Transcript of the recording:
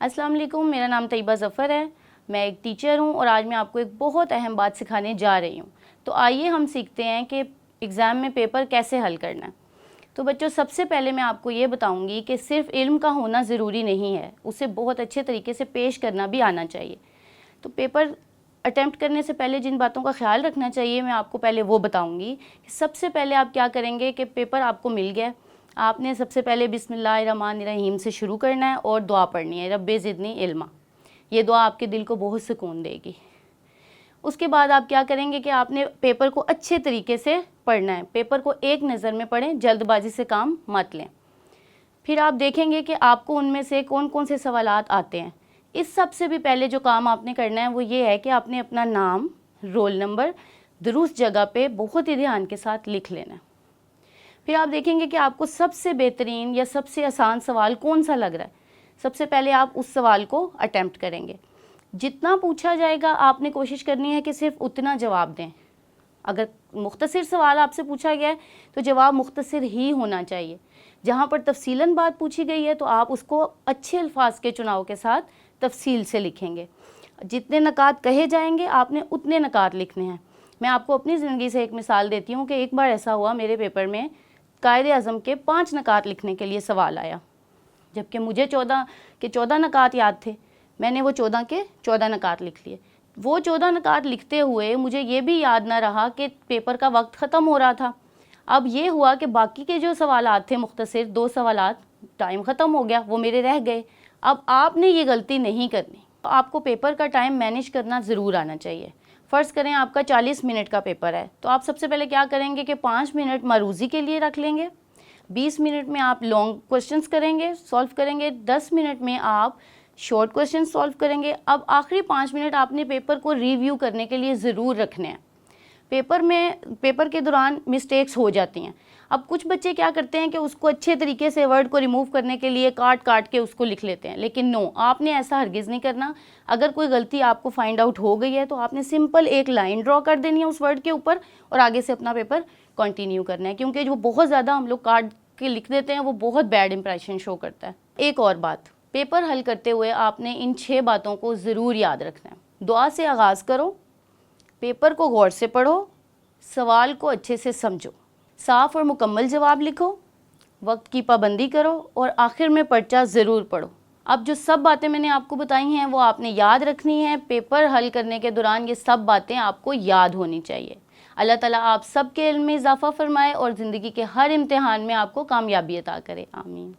अस्सलाम वालेकुम, मेरा नाम तैयबा ज़फ़र है। मैं एक टीचर हूँ और आज मैं आपको एक बहुत अहम बात सिखाने जा रही हूँ। तो आइए हम सीखते हैं कि एग्ज़ाम में पेपर कैसे हल करना है। तो बच्चों, सबसे पहले मैं आपको ये बताऊँगी कि सिर्फ़ इल्म का होना ज़रूरी नहीं है, उसे बहुत अच्छे तरीके से पेश करना भी आना चाहिए। तो पेपर अटेम्प्ट करने से पहले जिन बातों का ख्याल रखना चाहिए, मैं आपको पहले वो बताऊँगी। सबसे पहले आप क्या करेंगे कि पेपर आपको मिल गया, आपने सबसे पहले बिस्मिल्लाहिर्रहमानिर्रहीम से शुरू करना है और दुआ पढ़नी है, रब्बे ज़िदनी इल्मा। ये दुआ आपके दिल को बहुत सुकून देगी। उसके बाद आप क्या करेंगे कि आपने पेपर को अच्छे तरीके से पढ़ना है। पेपर को एक नज़र में पढ़ें, जल्दबाजी से काम मत लें। फिर आप देखेंगे कि आपको उनमें से कौन कौन से सवालात आते हैं। इस सबसे भी पहले जो काम आपने करना है वो ये है कि आपने अपना नाम, रोल नंबर दुरुस्त जगह पे बहुत ही ध्यान के साथ लिख लेना है। फिर आप देखेंगे कि आपको सबसे बेहतरीन या सबसे आसान सवाल कौन सा लग रहा है। सबसे पहले आप उस सवाल को अटेम्प्ट करेंगे। जितना पूछा जाएगा आपने कोशिश करनी है कि सिर्फ उतना जवाब दें। अगर मुख्तसर सवाल आपसे पूछा गया है तो जवाब मुख्तसर ही होना चाहिए। जहाँ पर तफसीलन बात पूछी गई है तो आप उसको अच्छे अल्फाज के चुनाव के साथ तफसील से लिखेंगे। जितने नकात कहे जाएंगे आपने उतने नकात लिखने हैं। मैं आपको अपनी ज़िंदगी से एक मिसाल देती हूँ कि एक बार ऐसा हुआ, मेरे पेपर में कायदे आज़म के 5 नकात लिखने के लिए सवाल आया, जबकि मुझे 14 के 14 नकात याद थे। मैंने वो 14 के 14 नकात लिख लिए। वो 14 नकात लिखते हुए मुझे ये भी याद ना रहा कि पेपर का वक्त ख़त्म हो रहा था। अब ये हुआ कि बाकी के जो सवालात थे मुख्तसर 2 सवालात, टाइम ख़त्म हो गया, वो मेरे रह गए। अब आपने ये गलती नहीं करनी। आपको पेपर का टाइम मैनेज करना ज़रूर आना चाहिए। फ़र्ज़ करें आपका 40 मिनट का पेपर है, तो आप सबसे पहले क्या करेंगे कि 5 मिनट मरूज़ी के लिए रख लेंगे। 20 मिनट में आप लॉन्ग क्वेश्चंस करेंगे, सॉल्व करेंगे। 10 मिनट में आप शॉर्ट क्वेश्चन सॉल्व करेंगे। अब आखिरी 5 मिनट आपने पेपर को रिव्यू करने के लिए ज़रूर रखने हैं। पेपर के दौरान मिस्टेक्स हो जाती हैं। अब कुछ बच्चे क्या करते हैं कि उसको अच्छे तरीके से वर्ड को रिमूव करने के लिए काट काट के उसको लिख लेते हैं, लेकिन नो, आपने ऐसा हरगिज़ नहीं करना। अगर कोई गलती आपको फाइंड आउट हो गई है तो आपने सिंपल एक लाइन ड्रॉ कर देनी है उस वर्ड के ऊपर और आगे से अपना पेपर कंटिन्यू करना है, क्योंकि जो बहुत ज़्यादा हम लोग काट के लिख देते हैं वो बहुत बैड इंप्रेशन शो करता है। एक और बात, पेपर हल करते हुए आपने इन 6 बातों को ज़रूर याद रखना है। दुआ से आगाज़ करो, पेपर को गौर से पढ़ो, सवाल को अच्छे से समझो, साफ़ और मुकम्मल जवाब लिखो, वक्त की पाबंदी करो और आखिर में पर्चा ज़रूर पढ़ो। अब जो सब बातें मैंने आपको बताई हैं वो आपने याद रखनी है। पेपर हल करने के दौरान ये सब बातें आपको याद होनी चाहिए। अल्लाह ताला आप सबके इल्म में इजाफ़ा फरमाए और ज़िंदगी के हर इम्तिहान में आपको कामयाबी अता करे। आमीन।